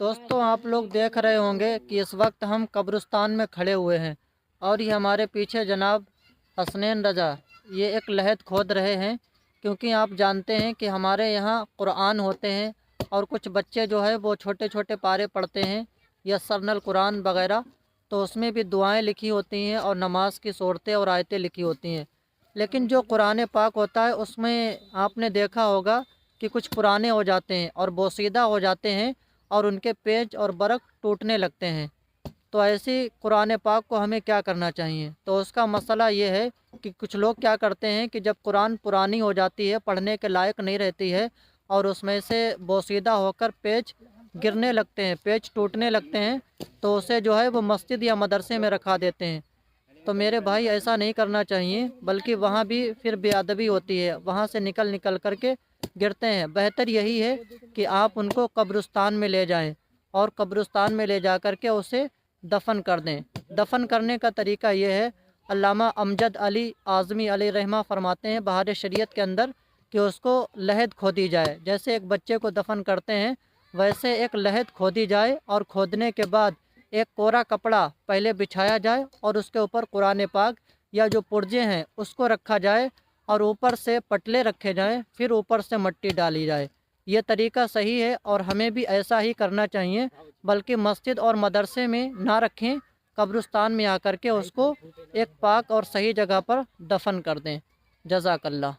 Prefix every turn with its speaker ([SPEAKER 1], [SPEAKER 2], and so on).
[SPEAKER 1] दोस्तों, आप लोग देख रहे होंगे कि इस वक्त हम कब्रिस्तान में खड़े हुए हैं और ये हमारे पीछे जनाब हसनैन रजा ये एक लहद खोद रहे हैं, क्योंकि आप जानते हैं कि हमारे यहाँ कुरान होते हैं और कुछ बच्चे जो है वो छोटे छोटे पारे पढ़ते हैं या सरनल कुरान वगैरह, तो उसमें भी दुआएं लिखी होती हैं और नमाज की सूरतें और आयतें लिखी होती हैं। लेकिन जो कुरान पाक होता है उसमें आपने देखा होगा कि कुछ पुराने हो जाते हैं और बोसीदा हो जाते हैं और उनके पेज और बरक टूटने लगते हैं। तो ऐसी कुरान पाक को हमें क्या करना चाहिए? तो उसका मसला ये है कि कुछ लोग क्या करते हैं कि जब कुरान पुरानी हो जाती है, पढ़ने के लायक नहीं रहती है और उसमें से बोसीदा होकर पेज गिरने लगते हैं, पेज टूटने लगते हैं, तो उसे जो है वो मस्जिद या मदरसे में रखा देते हैं। तो मेरे भाई ऐसा नहीं करना चाहिए, बल्कि वहाँ भी फिर बेअदबी होती है, वहाँ से निकल निकल करके गिरते हैं। बेहतर यही है कि आप उनको कब्रिस्तान में ले जाएं और कब्रिस्तान में ले जा कर के उसे दफन कर दें। दफन करने का तरीका ये है, अल्लामा अमजद अली आज़मी अलैहि रहमा फरमाते हैं बहार शरीयत के अंदर कि उसको लहद खोदी जाए। जैसे एक बच्चे को दफन करते हैं वैसे एक लहद खोदी जाए और खोदने के बाद एक कोरा कपड़ा पहले बिछाया जाए और उसके ऊपर कुरान पाक या जो पुर्जे हैं उसको रखा जाए और ऊपर से पटले रखे जाएं, फिर ऊपर से मिट्टी डाली जाए। ये तरीका सही है और हमें भी ऐसा ही करना चाहिए, बल्कि मस्जिद और मदरसे में ना रखें, कब्रिस्तान में आकर के उसको एक पाक और सही जगह पर दफन कर दें। जज़ाकल्लाह।